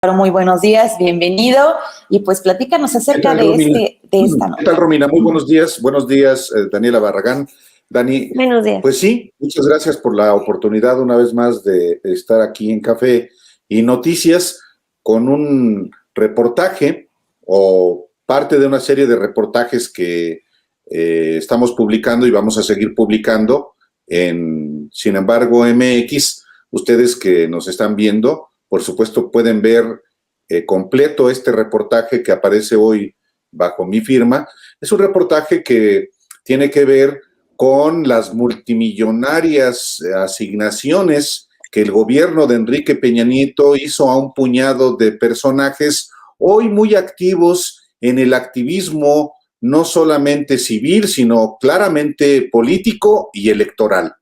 Muy buenos días, bienvenido y pues platícanos acerca de esta nota. ¿Qué tal, Romina? Muy buenos días, Daniela Barragán. Dani, Buenos días. Pues sí, muchas gracias por la oportunidad una vez más de estar aquí en Café y Noticias con un reportaje o parte de una serie de reportajes que estamos publicando y vamos a seguir publicando en Sin embargo MX. Ustedes que nos están viendo, por supuesto, pueden ver completo este reportaje que aparece hoy bajo mi firma. Es un reportaje que tiene que ver con las multimillonarias asignaciones que el gobierno de Enrique Peña Nieto hizo a un puñado de personajes hoy muy activos en el activismo no solamente civil, sino claramente político y electoral.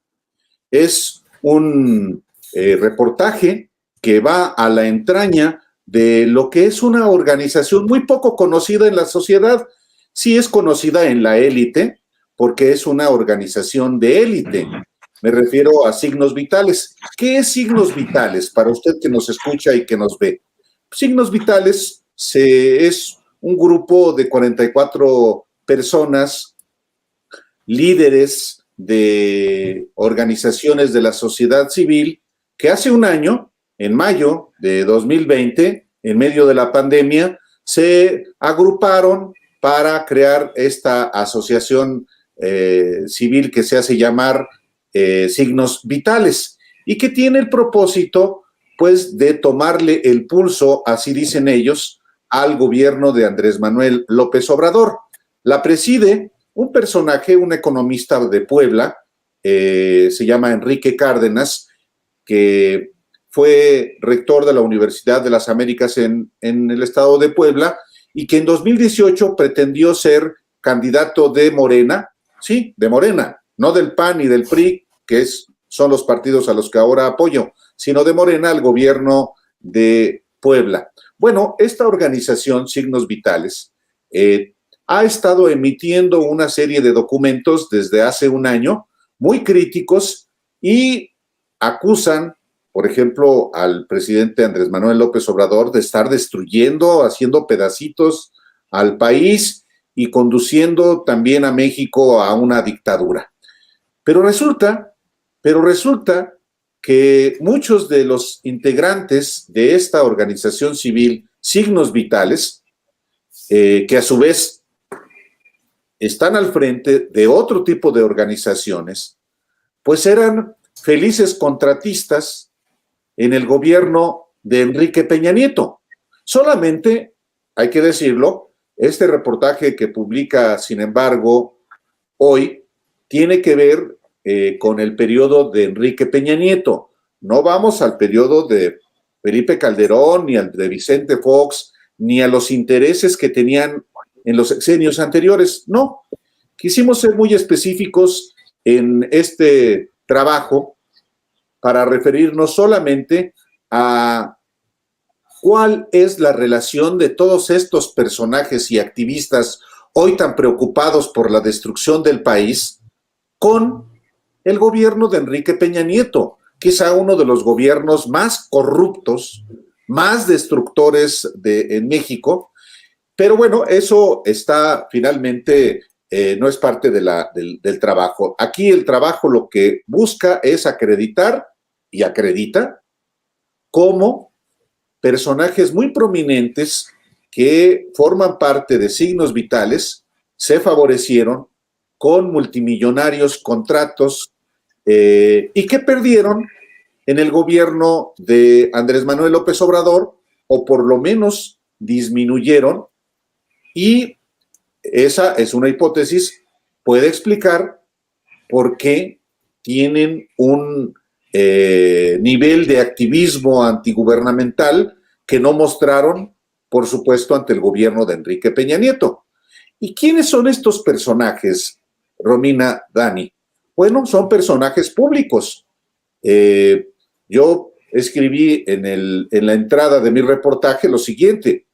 Es un reportaje que va a la entraña de lo que es una organización muy poco conocida en la sociedad. Sí es conocida en la élite, porque es una organización de élite. Me refiero a Signos Vitales. ¿Qué es Signos Vitales para usted que nos escucha y que nos ve? Signos Vitales es un grupo de 44 personas, líderes de organizaciones de la sociedad civil, que hace un año, en mayo de 2020, en medio de la pandemia, se agruparon para crear esta asociación civil que se hace llamar Signos Vitales y que tiene el propósito, pues, de tomarle el pulso, así dicen ellos, al gobierno de Andrés Manuel López Obrador. La preside un personaje, un economista de Puebla, se llama Enrique Cárdenas, que fue rector de la Universidad de las Américas en el estado de Puebla y que en 2018 pretendió ser candidato de Morena, sí, de Morena, no del PAN ni del PRI, que son los partidos a los que ahora apoyo, sino de Morena al gobierno de Puebla. Bueno, esta organización, Signos Vitales, ha estado emitiendo una serie de documentos desde hace un año, muy críticos, y acusan, por ejemplo, al presidente Andrés Manuel López Obrador de estar destruyendo, haciendo pedacitos al país y conduciendo también a México a una dictadura. Pero resulta que muchos de los integrantes de esta organización civil, Signos Vitales, que a su vez están al frente de otro tipo de organizaciones, pues eran felices contratistas en el gobierno de Enrique Peña Nieto. Solamente, hay que decirlo, este reportaje que publica, sin embargo, hoy, tiene que ver con el periodo de Enrique Peña Nieto. No vamos al periodo de Felipe Calderón, ni al de Vicente Fox, ni a los intereses que tenían en los sexenios anteriores. No, quisimos ser muy específicos en este trabajo para referirnos solamente a cuál es la relación de todos estos personajes y activistas hoy tan preocupados por la destrucción del país con el gobierno de Enrique Peña Nieto, quizá uno de los gobiernos más corruptos, más destructores en México. Pero bueno, eso está finalmente, no es parte del trabajo. Aquí el trabajo lo que busca es acreditar y acredita cómo personajes muy prominentes que forman parte de Signos Vitales se favorecieron con multimillonarios contratos y que perdieron en el gobierno de Andrés Manuel López Obrador, o por lo menos disminuyeron. Y esa es una hipótesis, puede explicar por qué tienen un nivel de activismo antigubernamental que no mostraron, por supuesto, ante el gobierno de Enrique Peña Nieto. ¿Y quiénes son estos personajes, Romina, Dani? Bueno, son personajes públicos. Yo escribí en la entrada de mi reportaje lo siguiente: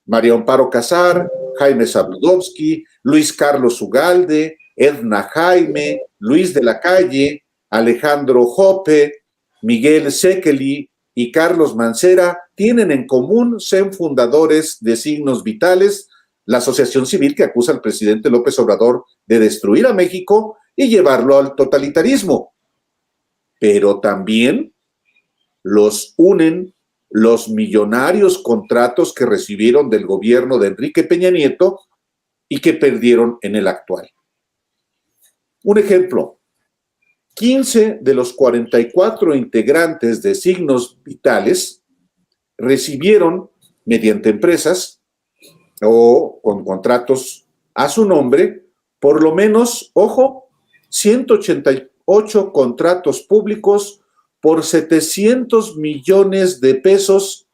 María Amparo Casar, Jaime Zabludovsky, Luis Carlos Ugalde, Edna Jaime, Luis de la Calle, Alejandro Jope, Miguel Sekeli, y Carlos Mancera tienen en común ser fundadores de Signos Vitales, la asociación civil que acusa al presidente López Obrador de destruir a México y llevarlo al totalitarismo. Pero también los unen los millonarios contratos que recibieron del gobierno de Enrique Peña Nieto y que perdieron en el actual. Un ejemplo, 15 de los 44 integrantes de Signos Vitales recibieron, mediante empresas o con contratos a su nombre, por lo menos, ojo, 188 contratos públicos por 700 millones de pesos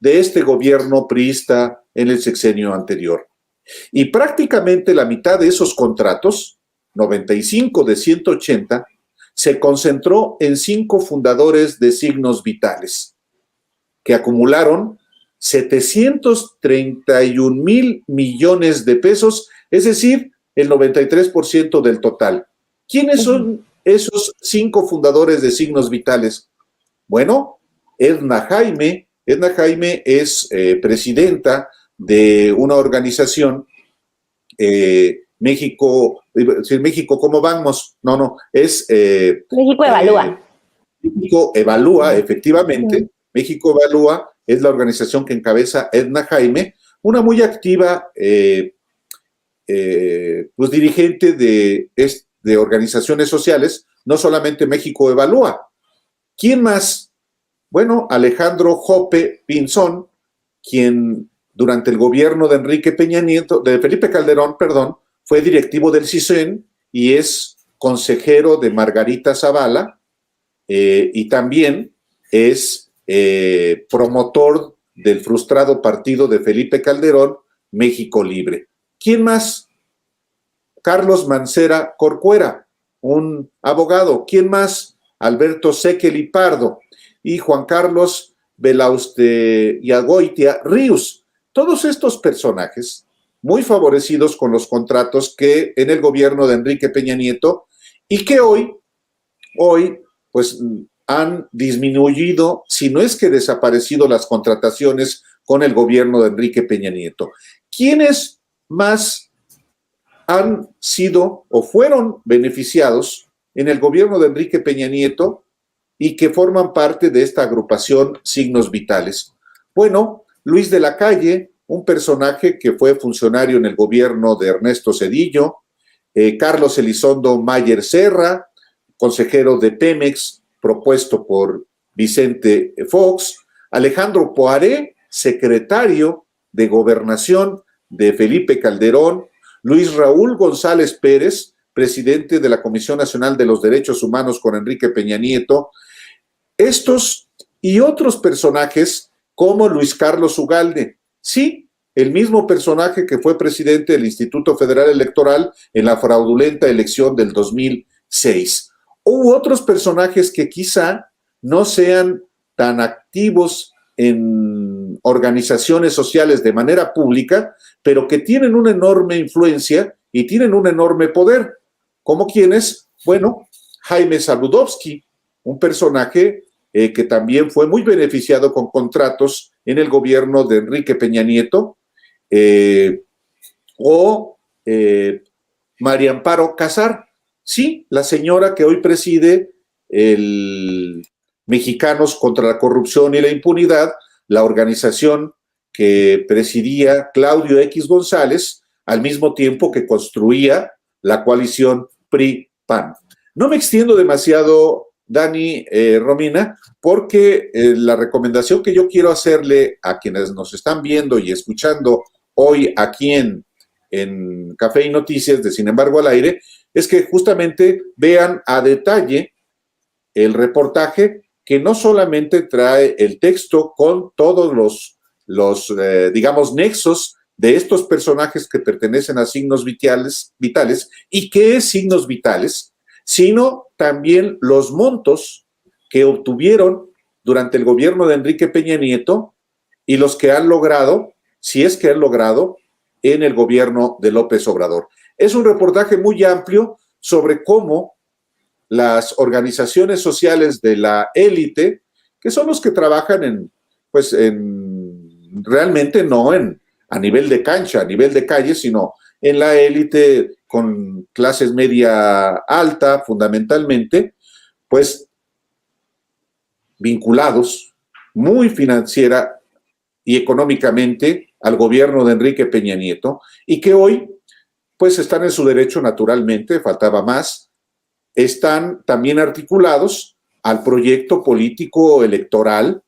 de este gobierno priista en el sexenio anterior. Y prácticamente la mitad de esos contratos, 95 de 180, se concentró en 5 fundadores de Signos Vitales, que acumularon 731 mil millones de pesos, es decir, el 93% del total. ¿Quiénes son esos 5 fundadores de Signos Vitales? Bueno, Edna Jaime es presidenta de una organización, México, ¿cómo vamos? Es... México Evalúa. México Evalúa, efectivamente. México Evalúa es la organización que encabeza Edna Jaime, una muy activa pues dirigente de organizaciones sociales, no solamente México Evalúa. ¿Quién más? Bueno, Alejandro Jope Pinzón, quien durante el gobierno de Felipe Calderón, fue directivo del CISEN y es consejero de Margarita Zavala, y también es promotor del frustrado partido de Felipe Calderón, México Libre. ¿Quién más? Carlos Mancera Corcuera, un abogado. ¿Quién más? Alberto Sekeli Pardo y Juan Carlos Belauste y Agoitia Ríos. Todos estos personajes muy favorecidos con los contratos que en el gobierno de Enrique Peña Nieto y que hoy pues han disminuido, si no es que desaparecido, las contrataciones con el gobierno de Enrique Peña Nieto. ¿Quiénes más han sido o fueron beneficiados en el gobierno de Enrique Peña Nieto y que forman parte de esta agrupación Signos Vitales? Bueno, Luis de la Calle, un personaje que fue funcionario en el gobierno de Ernesto Zedillo, Carlos Elizondo Mayer Serra, consejero de Pemex, propuesto por Vicente Fox, Alejandro Poiré, secretario de Gobernación de Felipe Calderón, Luis Raúl González Pérez, presidente de la Comisión Nacional de los Derechos Humanos con Enrique Peña Nieto. Estos y otros personajes como Luis Carlos Ugalde, sí, el mismo personaje que fue presidente del Instituto Federal Electoral en la fraudulenta elección del 2006. U otros personajes que quizá no sean tan activos en organizaciones sociales de manera pública, pero que tienen una enorme influencia y tienen un enorme poder. ¿Como quiénes? Bueno, Jaime Saludowski, un personaje que también fue muy beneficiado con contratos en el gobierno de Enrique Peña Nieto, María Amparo Casar, sí, la señora que hoy preside el Mexicanos contra la Corrupción y la Impunidad, la organización que presidía Claudio X González, al mismo tiempo que construía la coalición PRI-PAN. No me extiendo demasiado, Dani, Romina, porque la recomendación que yo quiero hacerle a quienes nos están viendo y escuchando hoy aquí en Café y Noticias de Sin embargo al aire, es que justamente vean a detalle el reportaje que no solamente trae el texto con todos los digamos, nexos de estos personajes que pertenecen a Signos Vitales y qué es Signos Vitales, sino también los montos que obtuvieron durante el gobierno de Enrique Peña Nieto y los que han logrado, si es que han logrado, en el gobierno de López Obrador. Es un reportaje muy amplio sobre cómo las organizaciones sociales de la élite, que son los que trabajan realmente no a nivel de cancha, a nivel de calle, sino en la élite con clases media alta, fundamentalmente, pues vinculados muy financiera y económicamente al gobierno de Enrique Peña Nieto, y que hoy pues están en su derecho naturalmente, faltaba más, están también articulados al proyecto político electoral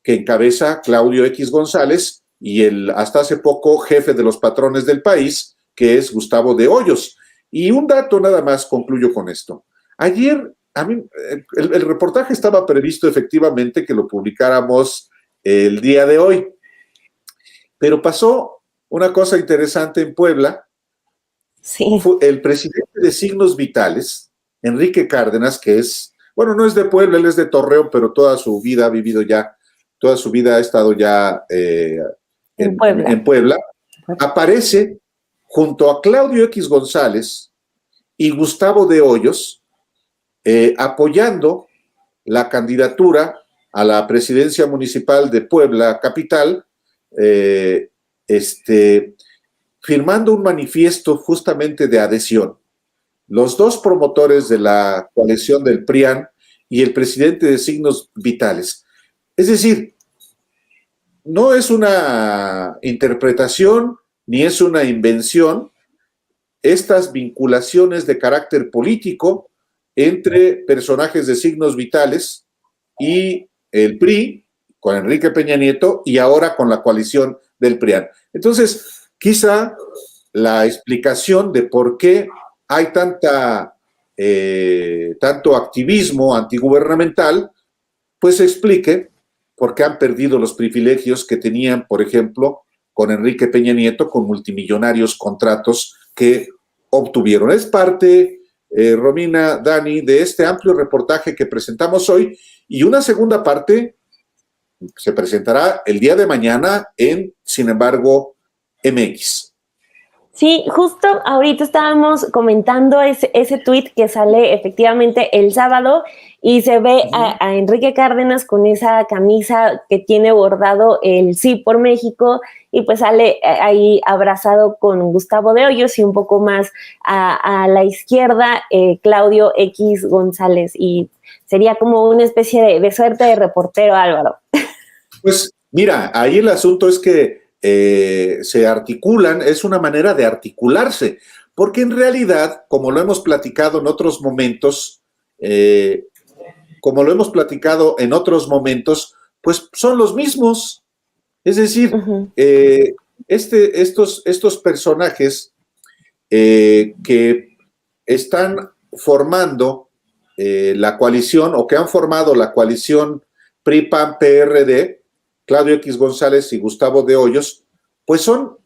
que encabeza Claudio X González y el hasta hace poco jefe de los patrones del país, que es Gustavo de Hoyos. Y un dato nada más, concluyo con esto. Ayer, a mí, el reportaje estaba previsto efectivamente que lo publicáramos el día de hoy, pero pasó una cosa interesante en Puebla. Sí. El presidente de Signos Vitales, Enrique Cárdenas, que es, bueno, no es de Puebla, él es de Torreón, pero toda su vida ha vivido ya, toda su vida ha estado ya en Puebla, aparece junto a Claudio X González y Gustavo de Hoyos, apoyando la candidatura a la presidencia municipal de Puebla capital, firmando un manifiesto justamente de adhesión. Los dos promotores de la coalición del PRIAN y el presidente de Signos Vitales. Es decir, no es una interpretación ni es una invención estas vinculaciones de carácter político entre personajes de Signos Vitales y el PRI, con Enrique Peña Nieto, y ahora con la coalición del PRIAN. Entonces, quizá la explicación de por qué hay tanto activismo antigubernamental, pues se explique por qué han perdido los privilegios que tenían, por ejemplo, con Enrique Peña Nieto, con multimillonarios contratos que obtuvieron. Es parte, Romina, Dani, de este amplio reportaje que presentamos hoy, y una segunda parte se presentará el día de mañana en, sin embargo, MX. Sí, justo ahorita estábamos comentando ese tuit que sale efectivamente el sábado y se ve a Enrique Cárdenas con esa camisa que tiene bordado el Sí por México y pues sale ahí abrazado con Gustavo de Hoyos y un poco más a la izquierda Claudio X González, y sería como una especie de suerte de reportero, Álvaro. Pues mira, ahí el asunto es que se articulan, es una manera de articularse, porque en realidad, como lo hemos platicado en otros momentos, pues son los mismos. Es decir, estos personajes que están formando la coalición o que han formado la coalición PRI-PAN-PRD, Claudio X González y Gustavo de Hoyos, pues son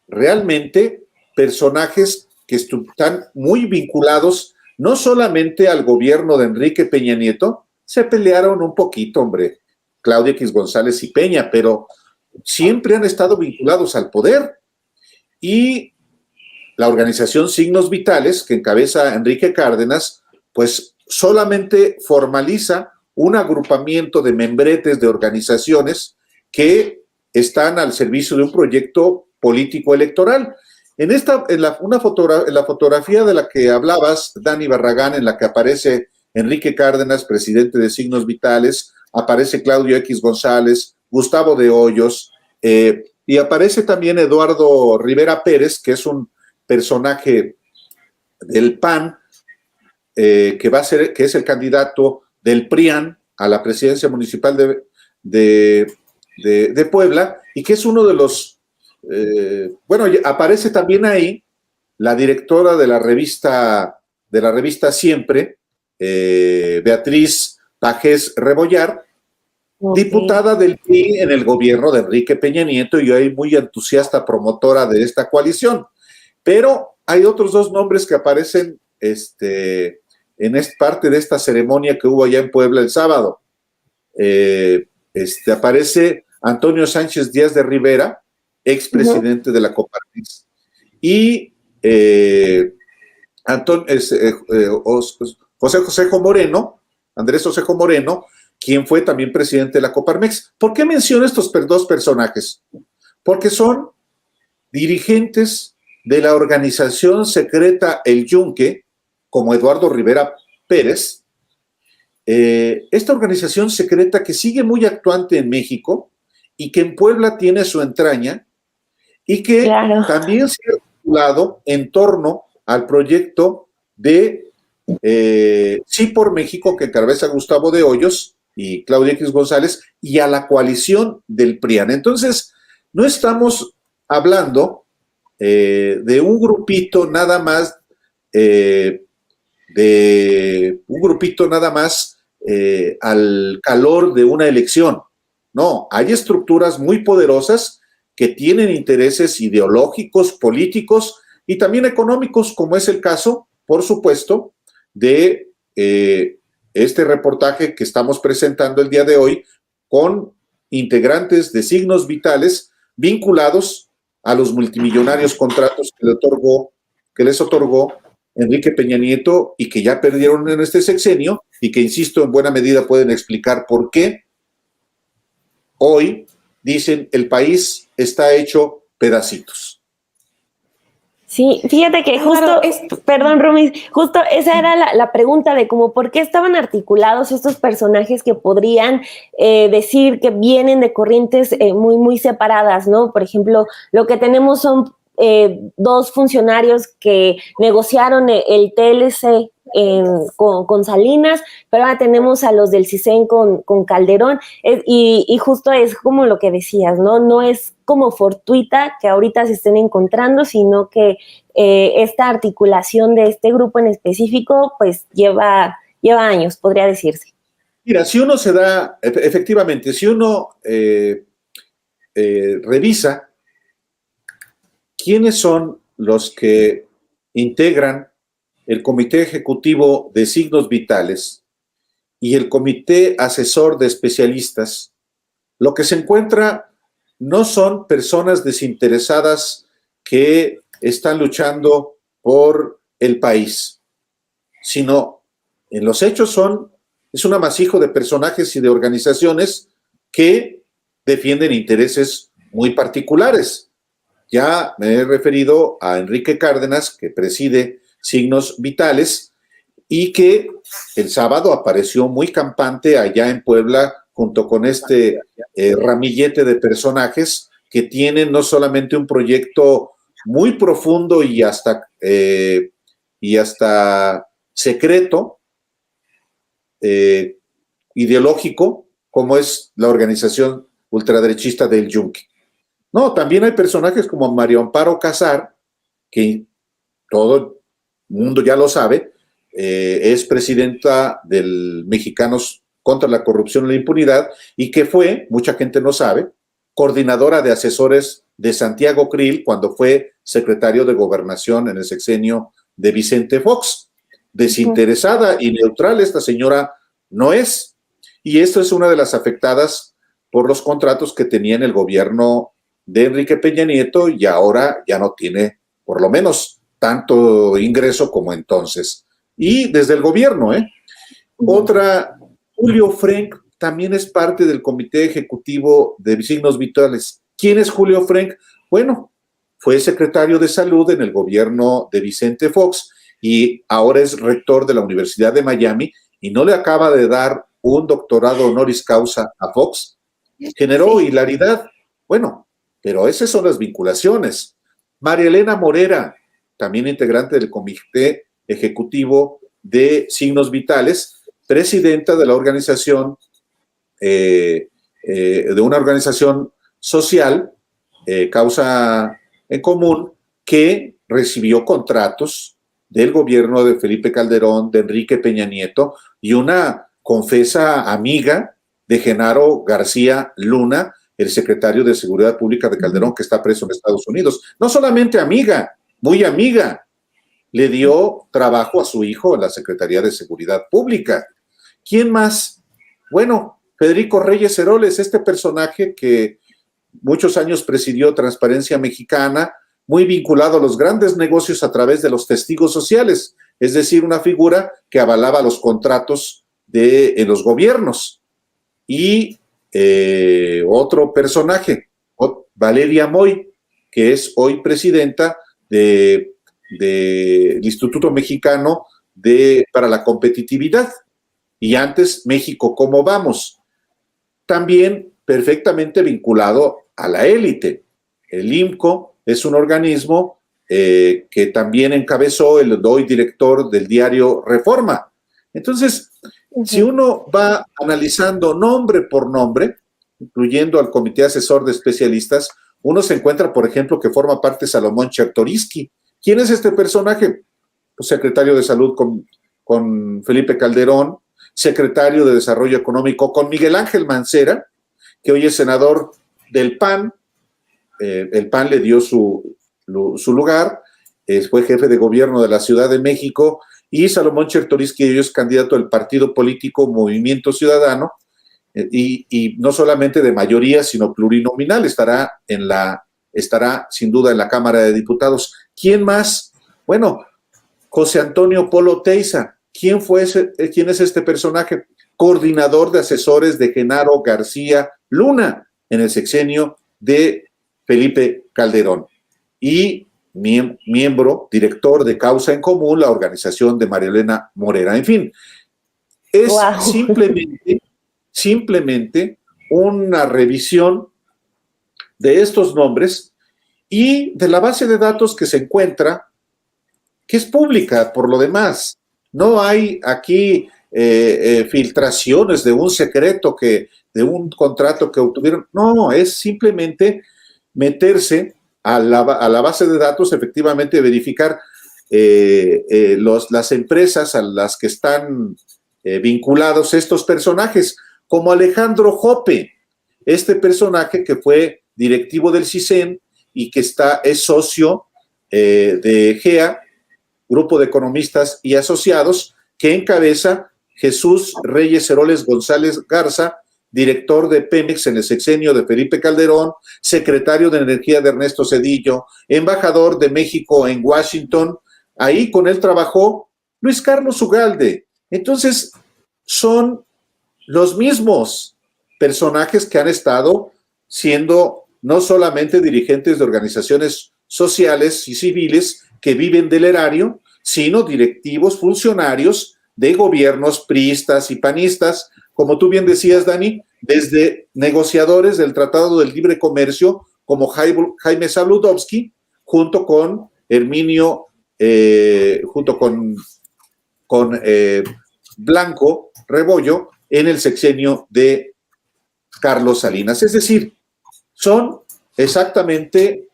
realmente personajes que están muy vinculados no solamente al gobierno de Enrique Peña Nieto, se pelearon un poquito, hombre, Claudio X González y Peña, pero siempre han estado vinculados al poder. Y la organización Signos Vitales, que encabeza Enrique Cárdenas, pues solamente formaliza un agrupamiento de membretes de organizaciones que están al servicio de un proyecto político electoral. En la fotografía de la que hablabas, Dani Barragán, en la que aparece Enrique Cárdenas, presidente de Signos Vitales, aparece Claudio X González, Gustavo de Hoyos, y aparece también Eduardo Rivera Pérez, que es un personaje del PAN, que es el candidato del PRIAN a la presidencia municipal de Puebla, y que es uno de los, aparece también ahí la directora de la revista Siempre, Beatriz Pajés Rebollar, diputada del PRI en el gobierno de Enrique Peña Nieto y hoy muy entusiasta promotora de esta coalición. Pero hay otros dos nombres que aparecen en parte de esta ceremonia que hubo allá en Puebla el sábado. Aparece Antonio Sánchez Díaz de Rivera, expresidente de la Coparmex, y Andrés Osejo Moreno, quien fue también presidente de la Coparmex. ¿Por qué menciono estos dos personajes? Porque son dirigentes de la organización secreta El Yunque, como Eduardo Rivera Pérez, esta organización secreta que sigue muy actuante en México y que en Puebla tiene su entraña y que también se ha articulado en torno al proyecto de Sí por México, que encabeza Gustavo de Hoyos y Claudia X González, y a la coalición del PRIAN. Entonces, no estamos hablando de un grupito nada más, al calor de una elección. No, hay estructuras muy poderosas que tienen intereses ideológicos, políticos y también económicos, como es el caso, por supuesto, de este reportaje que estamos presentando el día de hoy con integrantes de Signos Vitales vinculados a los multimillonarios contratos que les otorgó Enrique Peña Nieto y que ya perdieron en este sexenio y que, insisto, en buena medida pueden explicar por qué hoy dicen el país está hecho pedacitos. Sí, fíjate que justo, perdón, Rumi, justo esa era la pregunta de cómo por qué estaban articulados estos personajes que podrían decir que vienen de corrientes muy, muy separadas, ¿no? Por ejemplo, lo que tenemos son dos funcionarios que negociaron el TLC con Salinas, pero ahora tenemos a los del CISEN con Calderón, y justo es como lo que decías, ¿no? No es como fortuita que ahorita se estén encontrando, sino que esta articulación de este grupo en específico, pues lleva años, podría decirse. Mira, si uno se da, efectivamente, si uno revisa quiénes son los que integran el Comité Ejecutivo de Signos Vitales y el Comité Asesor de Especialistas, lo que se encuentra no son personas desinteresadas que están luchando por el país, sino en los hechos es un amasijo de personajes y de organizaciones que defienden intereses muy particulares. Ya me he referido a Enrique Cárdenas, que preside Signos Vitales y que el sábado apareció muy campante allá en Puebla junto con este ramillete de personajes que tienen no solamente un proyecto muy profundo y hasta secreto, ideológico, como es la organización ultraderechista del Yunque. No, también hay personajes como María Amparo Casar, que todo el mundo ya lo sabe, es presidenta del Mexicanos contra la Corrupción y la Impunidad y que fue, mucha gente no sabe, coordinadora de asesores de Santiago Krill cuando fue secretario de Gobernación en el sexenio de Vicente Fox. Desinteresada y neutral esta señora no es. Y esto es una de las afectadas por los contratos que tenía en el gobierno de Enrique Peña Nieto y ahora ya no tiene, por lo menos, tanto ingreso como entonces. Y desde el gobierno, Otra, Julio Frenk también es parte del Comité Ejecutivo de Signos Vitales. ¿Quién es Julio Frenk? Bueno, fue secretario de Salud en el gobierno de Vicente Fox y ahora es rector de la Universidad de Miami y no le acaba de dar un doctorado honoris causa a Fox. Generó hilaridad. Bueno, pero esas son las vinculaciones. María Elena Morera, también integrante del Comité Ejecutivo de Signos Vitales, presidenta de la organización, de una organización social, Causa en Común, que recibió contratos del gobierno de Felipe Calderón, de Enrique Peña Nieto, y una confesa amiga de Genaro García Luna, el secretario de Seguridad Pública de Calderón, que está preso en Estados Unidos. No solamente amiga, muy amiga, le dio trabajo a su hijo en la Secretaría de Seguridad Pública. ¿Quién más? Bueno, Federico Reyes Heroles, este personaje que muchos años presidió Transparencia Mexicana, muy vinculado a los grandes negocios a través de los testigos sociales, es decir, una figura que avalaba los contratos de los gobiernos. y otro personaje, Valeria Moy, que es hoy presidenta del Instituto Mexicano para la Competitividad, y antes México ¿Cómo vamos? También perfectamente vinculado a la élite. El IMCO es un organismo que también encabezó el hoy director del diario Reforma. Entonces, si uno va analizando nombre por nombre, incluyendo al Comité Asesor de Especialistas, uno se encuentra, por ejemplo, que forma parte Salomón Chertoriski. ¿Quién es este personaje? Pues secretario de Salud con Felipe Calderón, secretario de Desarrollo Económico con Miguel Ángel Mancera, que hoy es senador del PAN. El PAN le dio su lugar, fue jefe de gobierno de la Ciudad de México, y Salomón Chertoriski hoy es candidato del partido político Movimiento Ciudadano, y no solamente de mayoría, sino plurinominal, estará sin duda en la Cámara de Diputados. ¿Quién más? Bueno, José Antonio Polo Teiza. ¿Quién es este personaje? Coordinador de asesores de Genaro García Luna en el sexenio de Felipe Calderón, y miembro, director de Causa en Común, la organización de María Elena Morera. En fin, es simplemente una revisión de estos nombres y de la base de datos que se encuentra, que es pública por lo demás. No hay aquí filtraciones de un secreto, de un contrato que obtuvieron. No, es simplemente meterse a la base de datos, efectivamente verificar las empresas a las que están vinculados estos personajes, como Alejandro Jope, este personaje que fue directivo del CISEN y que es socio de GEA, Grupo de Economistas y Asociados, que encabeza Jesús Reyes Heroles González Garza, director de Pemex en el sexenio de Felipe Calderón, secretario de Energía de Ernesto Zedillo, embajador de México en Washington. Ahí con él trabajó Luis Carlos Ugalde. Entonces, son los mismos personajes que han estado siendo no solamente dirigentes de organizaciones sociales y civiles que viven del erario, sino directivos, funcionarios de gobiernos priistas y panistas, como tú bien decías, Dani, desde negociadores del Tratado del Libre Comercio, como Jaime Saludowski, junto con Herminio, junto con Blanco Rebollo, en el sexenio de Carlos Salinas. Es decir, son exactamente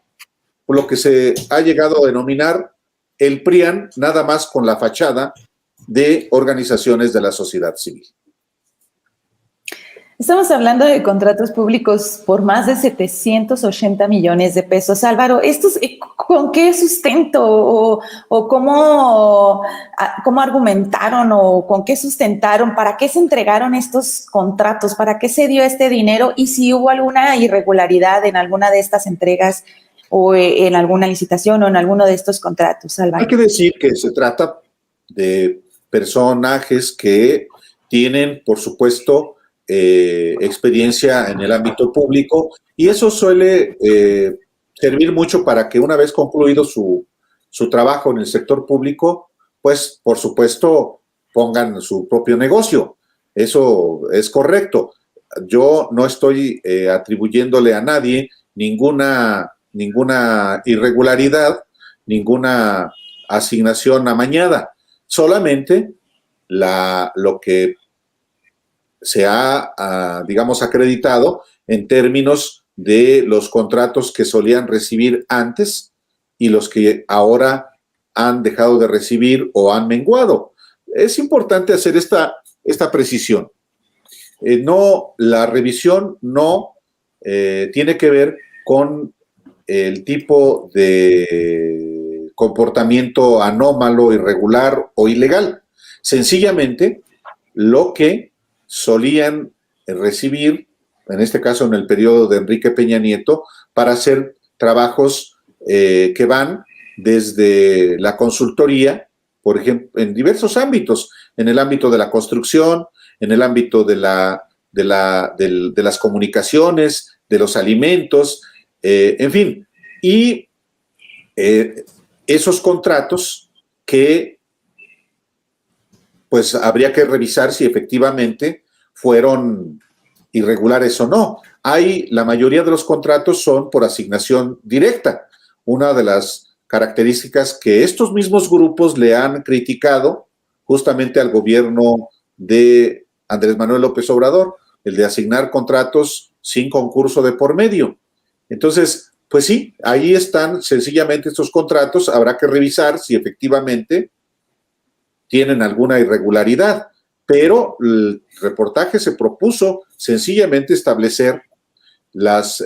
lo que se ha llegado a denominar el PRIAN, nada más con la fachada de organizaciones de la sociedad civil. Estamos hablando de contratos públicos por más de 780 millones de pesos. Álvaro, ¿estos con qué sustento o cómo argumentaron o con qué sustentaron? ¿Para qué se entregaron estos contratos? ¿Para qué se dio este dinero? Y si hubo alguna irregularidad en alguna de estas entregas o en alguna licitación o en alguno de estos contratos, Álvaro. Hay que decir que se trata de personajes que tienen, por supuesto, experiencia en el ámbito público, y eso suele servir mucho para que una vez concluido su trabajo en el sector público, pues por supuesto pongan su propio negocio. Eso es correcto. Yo no estoy atribuyéndole a nadie ninguna irregularidad, ninguna asignación amañada, solamente lo que se ha, digamos, acreditado en términos de los contratos que solían recibir antes y los que ahora han dejado de recibir o han menguado. Es importante hacer esta precisión. La revisión no tiene que ver con el tipo de comportamiento anómalo, irregular o ilegal. Sencillamente, lo que solían recibir, en este caso en el periodo de Enrique Peña Nieto, para hacer trabajos que van desde la consultoría, por ejemplo, en diversos ámbitos, en el ámbito de la construcción, en el ámbito de de las comunicaciones, de los alimentos, en fin. Y esos contratos que pues habría que revisar si efectivamente fueron irregulares o no. La mayoría de los contratos son por asignación directa. Una de las características que estos mismos grupos le han criticado justamente al gobierno de Andrés Manuel López Obrador, el de asignar contratos sin concurso de por medio. Entonces, pues sí, ahí están sencillamente estos contratos, habrá que revisar si efectivamente tienen alguna irregularidad, pero el reportaje se propuso sencillamente establecer las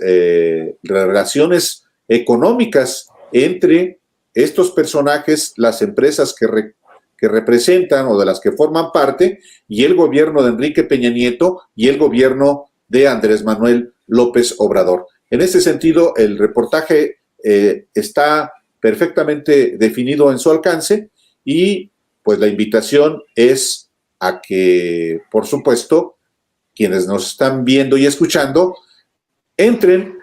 relaciones económicas entre estos personajes, las empresas que representan o de las que forman parte, y el gobierno de Enrique Peña Nieto y el gobierno de Andrés Manuel López Obrador. En ese sentido, el reportaje está perfectamente definido en su alcance y pues la invitación es a que, por supuesto, quienes nos están viendo y escuchando, entren.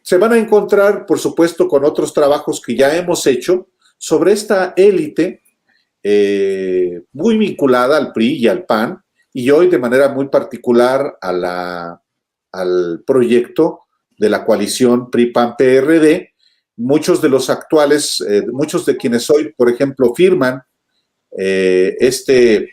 Se van a encontrar, por supuesto, con otros trabajos que ya hemos hecho sobre esta élite muy vinculada al PRI y al PAN, y hoy de manera muy particular al proyecto de la coalición PRI-PAN-PRD. Muchos de los actuales, muchos de quienes hoy, por ejemplo, firman este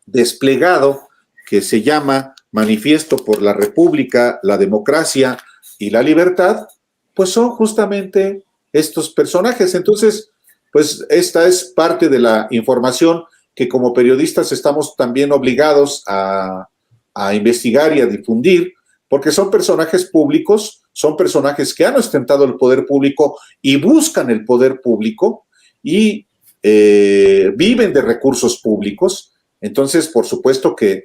desplegado que se llama Manifiesto por la República, la Democracia y la Libertad, pues son justamente estos personajes. Entonces, pues esta es parte de la información que como periodistas estamos también obligados a investigar y a difundir, porque son personajes públicos, son personajes que han ostentado el poder público y buscan el poder público y viven de recursos públicos. Entonces, por supuesto que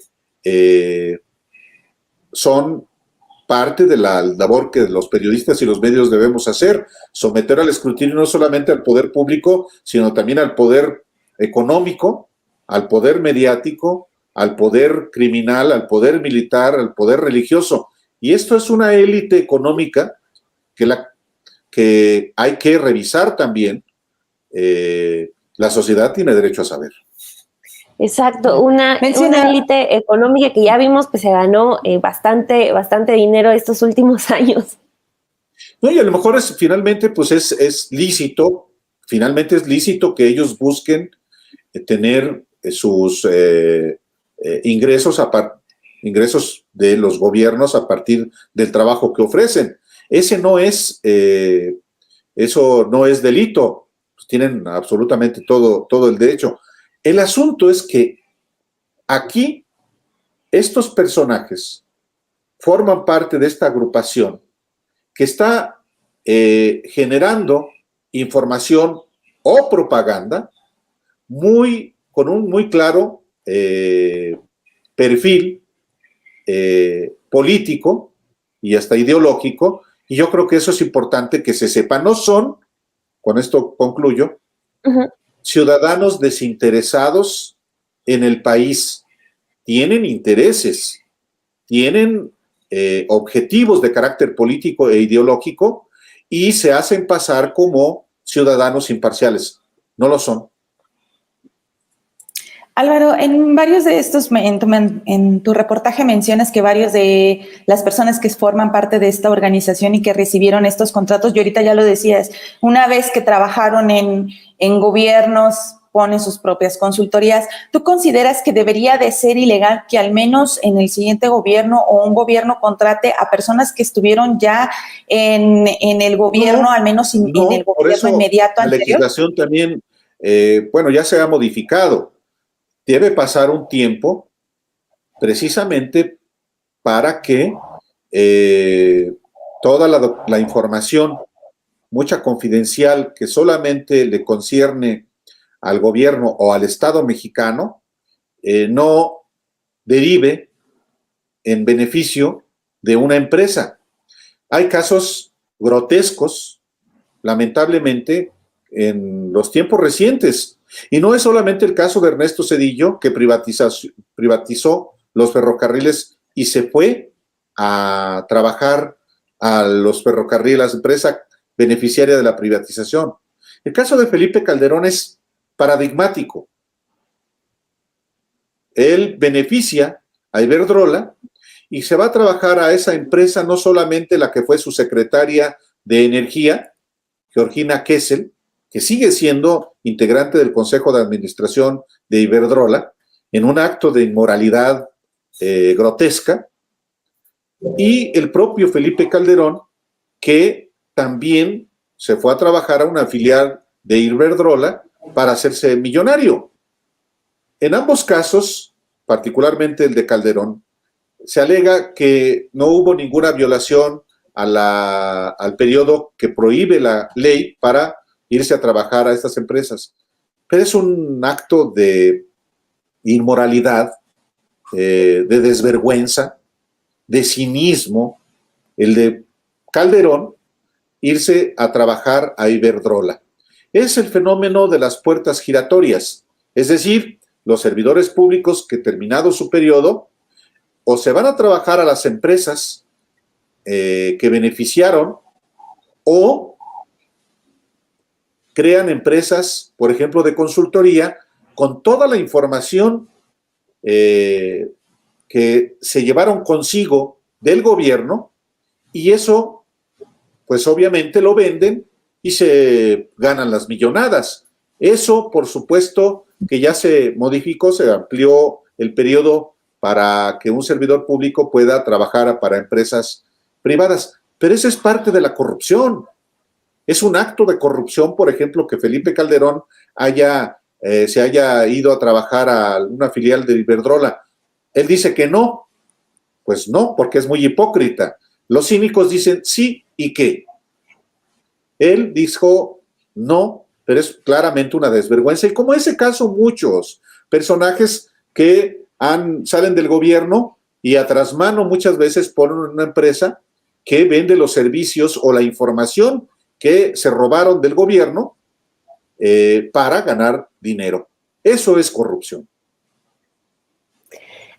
son parte de la labor que los periodistas y los medios debemos hacer, someter al escrutinio no solamente al poder público, sino también al poder económico, al poder mediático, al poder criminal, al poder militar, al poder religioso. Y esto es una élite económica que hay que revisar también. La sociedad tiene derecho a saber. Exacto, una élite económica que ya vimos que se ganó bastante dinero estos últimos años. No, y a lo mejor finalmente pues es lícito, finalmente es lícito que ellos busquen tener sus ingresos de los gobiernos a partir del trabajo que ofrecen. Eso no es delito, pues tienen absolutamente todo el derecho. El asunto es que aquí estos personajes forman parte de esta agrupación que está generando información o propaganda con un muy claro perfil político y hasta ideológico, y yo creo que eso es importante que se sepa. No son, con esto concluyo, ciudadanos desinteresados en el país. Tienen intereses, tienen objetivos de carácter político e ideológico y se hacen pasar como ciudadanos imparciales. No lo son. Álvaro, en varios de estos, en tu reportaje mencionas que varios de las personas que forman parte de esta organización y que recibieron estos contratos, y ahorita ya lo decías, una vez que trabajaron en gobiernos, ponen sus propias consultorías. ¿Tú consideras que debería de ser ilegal que al menos en el siguiente gobierno o un gobierno contrate a personas que estuvieron ya en el gobierno, al menos en el gobierno inmediato anterior? La legislación también, ya se ha modificado. Debe pasar un tiempo precisamente para que toda la información, mucha confidencial, que solamente le concierne al gobierno o al Estado mexicano, no derive en beneficio de una empresa. Hay casos grotescos, lamentablemente, en los tiempos recientes. Y no es solamente el caso de Ernesto Zedillo, que privatizó los ferrocarriles y se fue a trabajar a los ferrocarriles, la empresa beneficiaria de la privatización. El caso de Felipe Calderón es paradigmático. Él beneficia a Iberdrola y se va a trabajar a esa empresa, no solamente la que fue su secretaria de Energía, Georgina Kessel, que sigue siendo integrante del Consejo de Administración de Iberdrola, en un acto de inmoralidad grotesca, y el propio Felipe Calderón, que también se fue a trabajar a una filial de Iberdrola para hacerse millonario. En ambos casos, particularmente el de Calderón, se alega que no hubo ninguna violación al periodo que prohíbe la ley para irse a trabajar a estas empresas. Pero es un acto de inmoralidad, de desvergüenza, de cinismo, el de Calderón irse a trabajar a Iberdrola. Es el fenómeno de las puertas giratorias, es decir, los servidores públicos que terminado su periodo o se van a trabajar a las empresas que beneficiaron o crean empresas, por ejemplo, de consultoría con toda la información que se llevaron consigo del gobierno y eso, pues obviamente lo venden y se ganan las millonadas. Eso, por supuesto, que ya se modificó, se amplió el periodo para que un servidor público pueda trabajar para empresas privadas. Pero eso es parte de la corrupción. Es un acto de corrupción, por ejemplo, que Felipe Calderón se haya ido a trabajar a una filial de Iberdrola. Él dice que no. Pues no, porque es muy hipócrita. Los cínicos dicen sí y qué. Él dijo no, pero es claramente una desvergüenza. Y como ese caso, muchos personajes que salen del gobierno y a trasmano muchas veces ponen una empresa que vende los servicios o la información que se robaron del gobierno para ganar dinero. Eso es corrupción.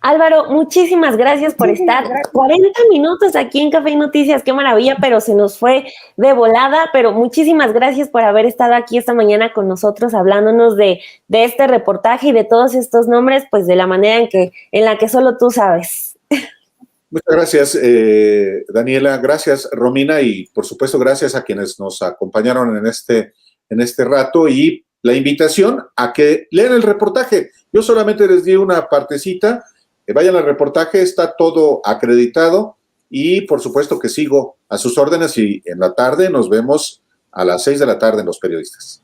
Álvaro, muchísimas gracias por estar 40 minutos aquí en Café y Noticias, qué maravilla, pero se nos fue de volada, pero muchísimas gracias por haber estado aquí esta mañana con nosotros hablándonos de este reportaje y de todos estos nombres, pues de la manera en la que solo tú sabes. Muchas gracias, Daniela, gracias, Romina, y por supuesto gracias a quienes nos acompañaron en este rato y la invitación a que lean el reportaje. Yo solamente les di una partecita. Vayan al reportaje, está todo acreditado y por supuesto que sigo a sus órdenes y en la tarde nos vemos a las 6 de la tarde en Los Periodistas.